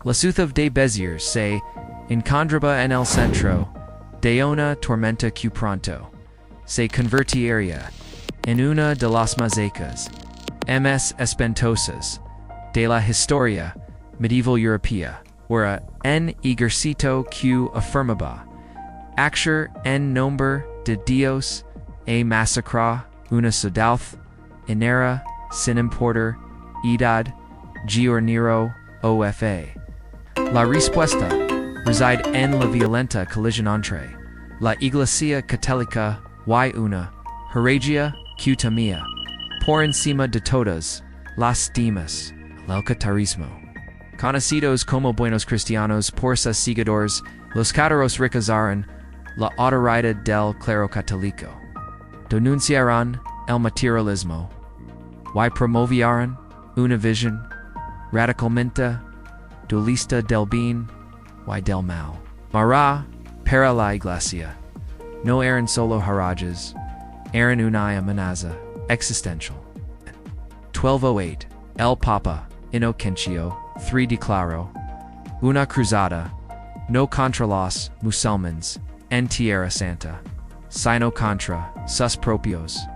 La ciudad de Béziers se encontraba en el centro de una tormenta que pronto se convertiría en una de las masacres más espantosas de la historia medieval europea, era un ejército que afirmaba actuar en nombre de Dios e masacrar una ciudad entera sin importar edad, género o fe. La respuesta reside en la violenta colisión entre la Iglesia Católica y una herejía que temía, por encima de todas las demás, el catarismo. Conocidos como buenos cristianos por sus seguidores, los cátaros rechazaron la autoridad del clero católico, denunciaron el materialismo y promovieron una visión radicalmente dualista del bien y del mal. Mara, para la Iglesia, no eran solo harajes, eran una amenaza existential. 1208, el Papa Inocencio III declaró una cruzada no contra los musulmanes en Tierra Santa, sino contra sus propios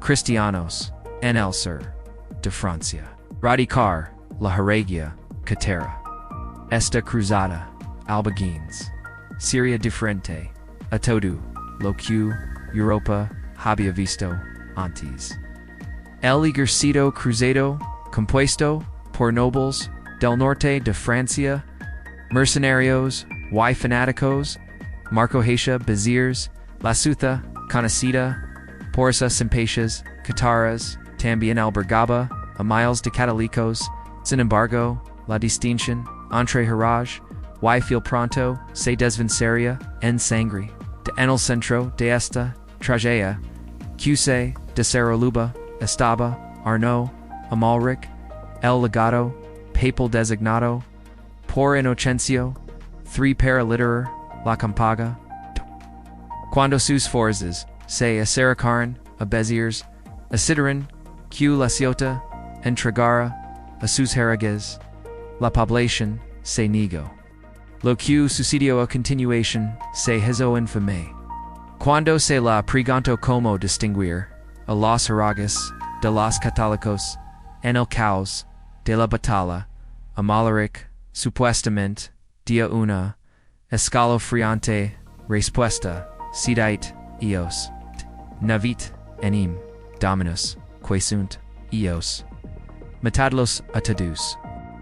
cristianos en el sur de Francia. Radicar la herejía catera. Esta cruzada albaguines sería diferente a todo lo que Europa había visto antes. El ejército cruzado, compuesto por nobles del norte de Francia, mercenarios y fanáticos, marcó hacia Béziers, la ciudad conocida por sus simpatías cataras, también albergaba a miles de católicos. Sin embargo, la distinción entre heraj y fiel pronto se desvanecería en sangre. En el centro de esta tragedia, que se desarrollaba, estaba Arnaud Amalric, el legado papal designado por Inocencio III para liderar la campaña. Cuando sus fuerzas se acercaron a Béziers, decidieron que la ciudad entregara a sus herejes. La población se negó. Lo que sucedió a continuación se hizo infame. Cuando se la preguntó cómo distinguir a los herejes de los católicos en el caos de la batalla, Amalric supuestamente dio una escalofriante respuesta: Sidite eos, navit enim, dominus, quesunt eos, matadlos a todos.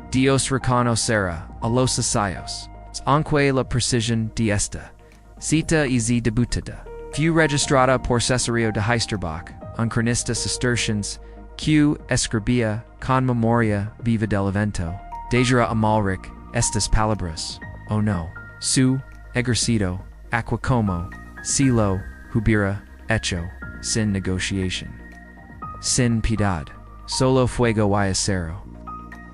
Dios reconocerá a los asayos, aunque la precisión de esta cita es debutada. Fue registrada por Cesario de Heisterbach, un cronista cisterciense que escribía con memoria viva del evento. Dejara Amalric estas palabras: o no, su ejército, aqua como, si lo hubiera hecho, sin negociación, sin piedad, solo fuego y acero.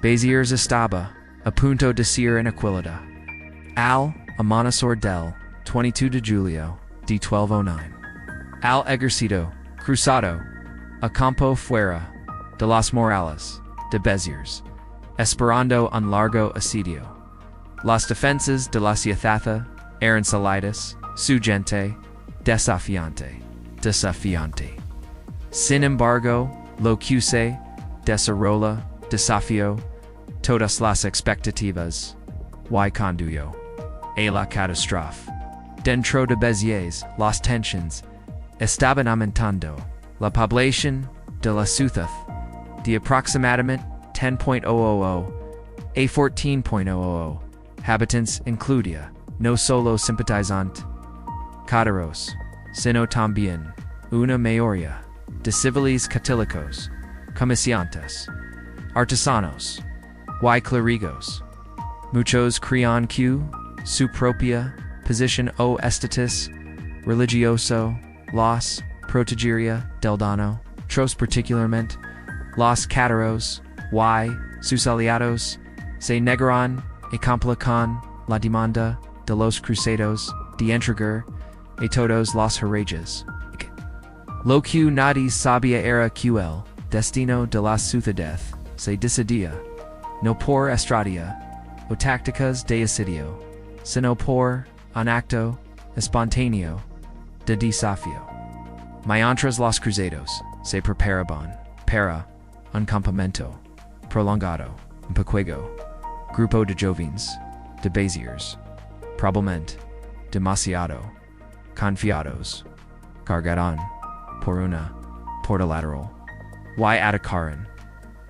Béziers estaba a punto de ser aniquilada. Al amanecer del 22 de julio de 1209. Al ejército cruzado a campo fuera de las murallas de Béziers, esperando un largo asedio. Las defensas de la ciudad eran salidas, su gente desafiante. Sin embargo, lo que se desarrolla desafió todas las expectativas y condujo a la catástrofe. Dentro de Béziers, las tensiones estaban aumentando. La población de la ciudad, de aproximadamente 10.000 a 14.000 habitantes, incluía no solo simpatizantes cátaros, sino también una mayoría de civiles católicos, comerciantes, artesanos y clérigos. Muchos creían que su propia posición o estatus religioso los protegería del daño. Otros, particularmente los cátaros y sus aliados, se negaron a cumplir con la demanda de los cruzados de entregar a todos los herejes. Lo que nadie sabía era que el destino de la ciudad se decidía no por estrategia, o tácticas de asedió, sino por un acto espontáneo de desafío. Mientras los cruzados se preparaban para un campamento prolongado, un pequeño grupo de jóvenes de Béziers, probablemente demasiado confiados, cargaron por una puerta lateral y atacaron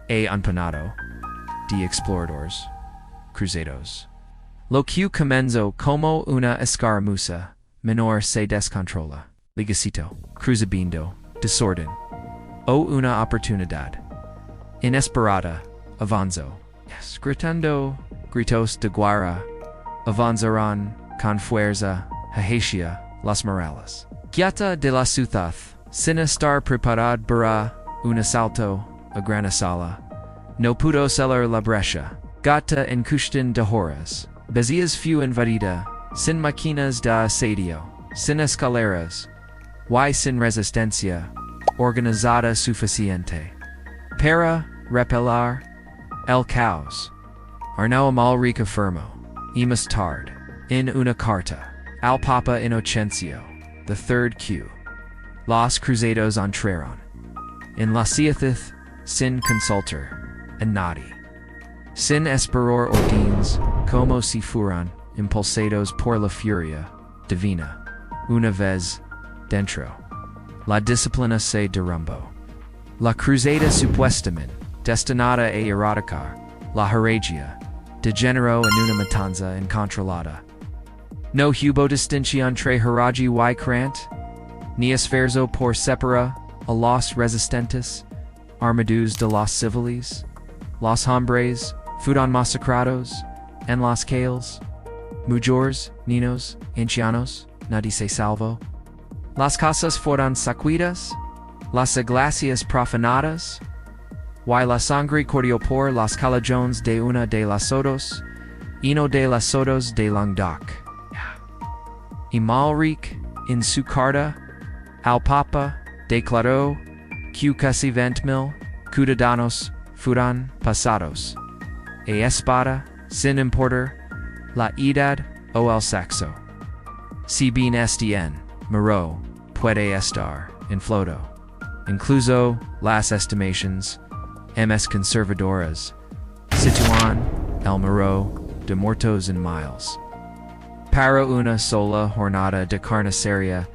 a un punado de exploradores cruzados. Lo que comenzó como una escaramuza menor se descontrola, ligacito, cruzando, desorden, o una oportunidad inesperada avanzó, gritando gritos de guerra, avanzaron con fuerza hacia las murallas. Quieta de la ciudad, sin estar preparado para un asalto a gran escala, no pudo celar la brecha, gata en cuestión de horas. Béziers fue invadida, sin máquinas de asedio, sin escaleras, y sin resistencia organizada suficiente para repeler el caos. Arnau Amalric afirmó, y más tarde, en una carta al Papa Inocencio III que los cruzados entraron en la ciudad sin consultar a nadie, sin esperar órdenes, como si fueran impulsados por la furia divina. Una vez dentro, la disciplina se derrumbó. La cruzada supuestamente destinada a erradicar la herejía degeneró en una matanza incontrolada. No hubo distinción entre hereje y creyente, ni esfuerzo por separar a los resistentes, armados de los civiles. Los hombres fueron masacrados en las calles. Mujeres, niños, ancianos, nadie se salvó. Las casas fueron sacudidas, las iglesias profanadas, y la sangre corrió por los callejones de una de las sotos, y no de las sotos de Languedoc. Y Amalric, en su carta al Papa, declaró que casi 20,000 ciudadanos fueron pasados a espada sin importar la edad o el sexo. Si bien este número puede estar inflado, incluso las estimaciones más conservadoras sitúan el número de muertos en miles. Para una sola jornada de carnicería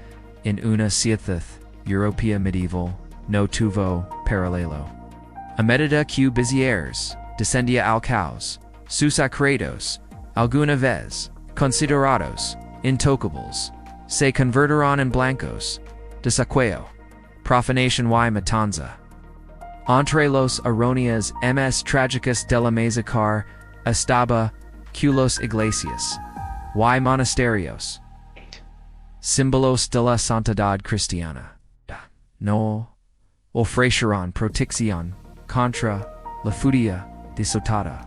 en una ciudad europea medieval no tuvo paralelo. A medida que Béziers descendía al caos, sus acreedores, alguna vez considerados intocables, se convertirán en blancos de saqueo, profanación y matanza. Entre los erróneas más trágicas de la masacre estaba que los iglesias y monasterios, símbolos de la santidad cristiana, no ofrecieron protección contra la furia desatada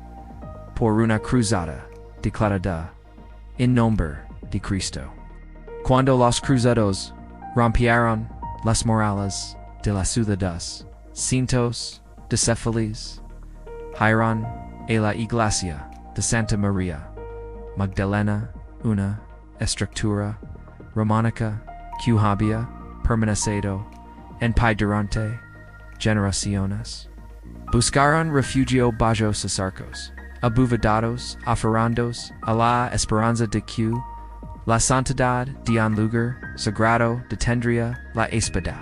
por una cruzada declarada en nombre de Cristo. Cuando los cruzados rompieron las murallas de las ciudades, cientos de cefalis fueron a la iglesia de Santa María Magdalena, una estructura románica que había permanecido en pie durante generaciones. Buscaron refugio bajo sus arcos, abovedados, aferrandos a la esperanza de que la santidad de un lugar sagrado detendría la espada.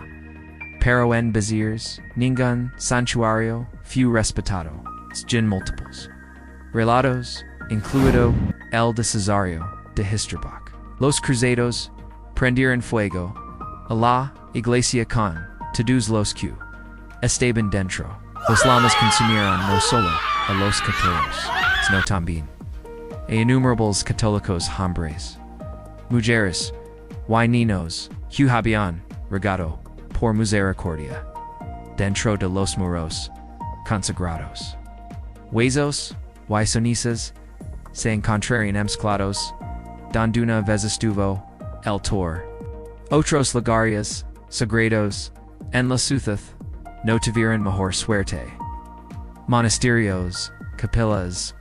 Pero en Béziers, ningún santuario fue respetado, sin múltiples relatos, incluido el de Cesario de Histerbach. Los cruzados prendieron fuego a la iglesia con todos los que estaban dentro. Los lamas consumieron no solo a los católicos, sino también a innumerables católicos hombres, mujeres y niños que habían regado por misericordia dentro de los muros consagrados. Huesos y cenizas se encontraron mezclados donde una vez estuvo el tor. Otros lugares sagrados en la ciudad no tuvieron mejor suerte. Monasterios, capillas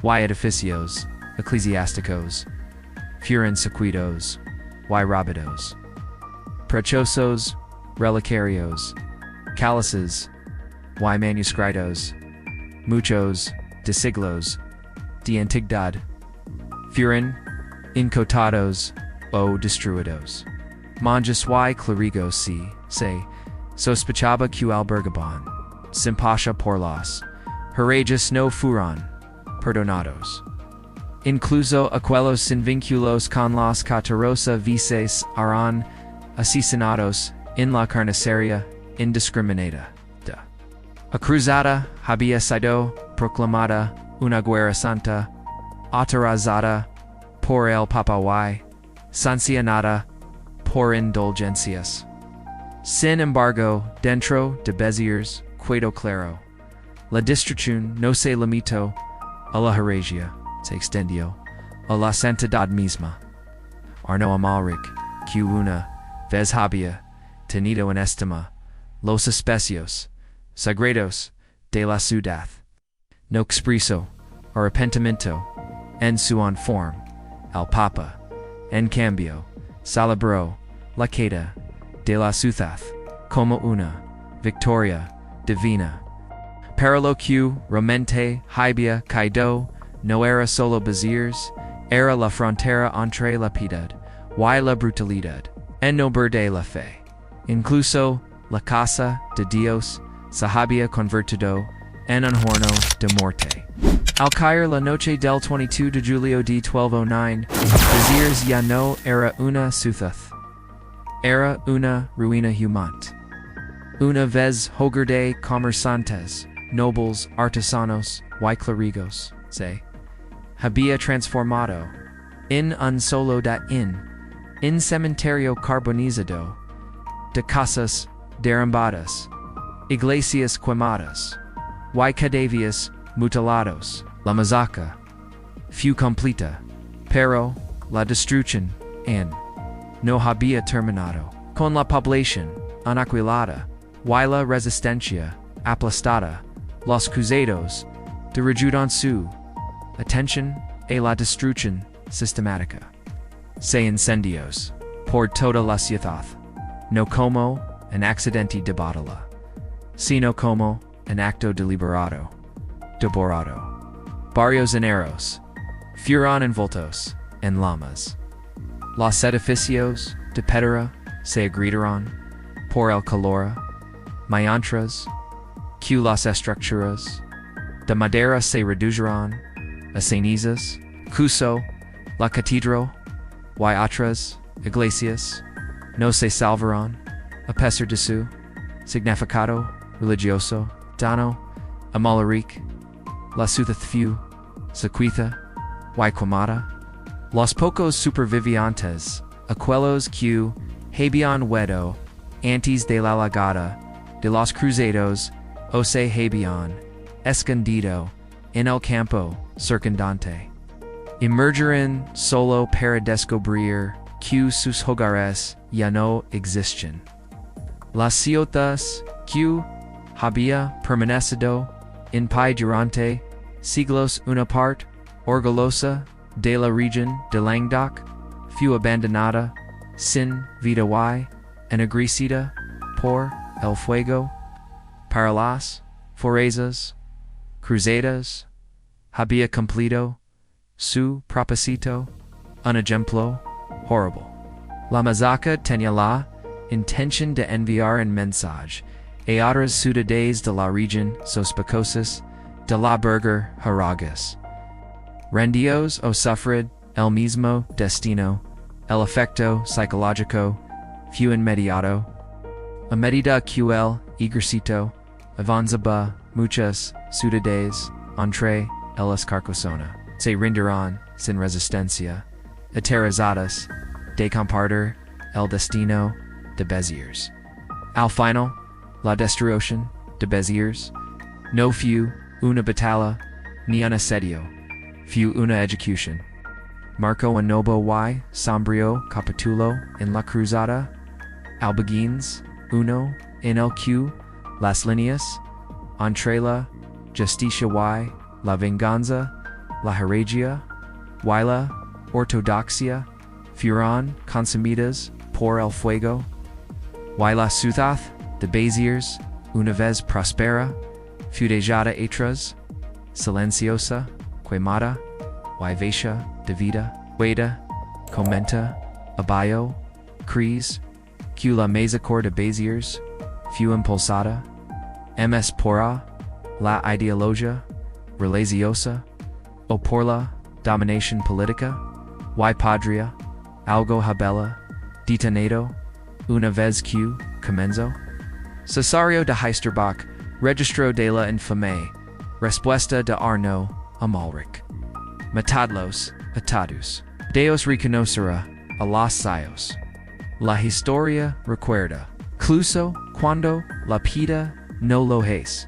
y edificios, ecclesiasticos, fueron sacudidos, y robados. Prechosos, relicarios, cálices, y manuscritos, muchos, de siglos, de antigüedad, fueron incautados o destruidos. Monjas y clérigos se sospechaba que albergaban, simpatía por los herejos no fueron perdonados. Incluso aquellos sin vínculos con los catorce vices eran asesinados en la carnicería indiscriminada. A cruzada había sido proclamada una guerra santa, autorizada por el Papa y sancionada por indulgencias. Sin embargo, dentro de Béziers quedó claro, la destrucción no se limitó a la herejía, se extendió a la santidad misma. Arno Amalric, que una vez había tenido en estima los espacios sagrados de la ciudad, no expreso arrepentimiento en su forma, el Papa, en cambio, celebró la queda de la ciudad como una victoria divina. Pero lo que realmente había caído no era solo Béziers, era la frontera entre la piedad y la brutalidad, en nombre de la fe. Incluso la casa de Dios se había convertido en un horno de muerte. Al caer la noche del 22 de julio de 1209, Béziers ya no era una ciudad. Era una ruina humante. Una vez hogar de comerciantes, nobles, artesanos y clérigos, se había transformado en un solo en cementerio carbonizado, de casas derrumbadas, iglesias quemadas, y cadáveres mutilados. La masacre fue completa, pero la destrucción no había terminado. Con la población aniquilada y la resistencia aplastada, los cruzados dirigieron su atención a la destrucción sistemática. Se incendios por toda la ciudad, no como un accidente de batalla, sino como un acto deliberado, devorado. Barrios enteros fueron envueltos en llamas. Los edificios de piedra se agrietaron por el calor, mientras que las estructuras de madera se redujeron a cenizas. Incluso la catedral y otras iglesias no se salvaron a pesar de su significado religioso. Dano Amalric, la ciudad fue saqueada y quemada. Los pocos supervivientes, aquellos que habían huido antes de la llegada de los cruzados o se habían escondido en el campo circundante, emergieron solo para descubrir que sus hogares ya no existían. Las ciudades que había permanecido en pie durante siglos una parte orgullosa de la región de Languedoc fue abandonada sin vida y ennegrecida por el fuego. Para las fuerzas cruzadas había cumplido su propósito, un ejemplo horrible. La masacre tenía la intención de enviar un mensaje a otras ciudades de la región sospechosas de la burger Haragas. Rendíos o sufrid el mismo destino, el efecto psicológico fue inmediato. A medida que el ejército avanzaba muchas ciudades entre ellas Carcassona se rindirán sin resistencia, aterrorizadas de compartir el destino de Béziers. Al final, la destrucción de Béziers no fue una batalla ni un asedio, fue una ejecución. Marcó un nuevo y sombrío capítulo en la cruzada. Albegins, uno en el que las líneas entre la justicia y la venganza la heregia, la ortodoxia, fueron consumidas por el fuego, la ciudad de Béziers, una vez prospera, fudejada atrás, silenciosa, quemada, vivacia de vida, hueda, comenta, abajo, cries, que la masacre de Béziers, fue impulsada, ms por la ideología religiosa, o por la dominación política, podría, algo habela, detenido, una vez que comenzó. Cesario de Heisterbach, registro de la infame, respuesta de Arnaud, Amalric. Matadlos, atados. Deus reconocerá a los sayos. La historia recuerda, incluso cuando la vida no lo es.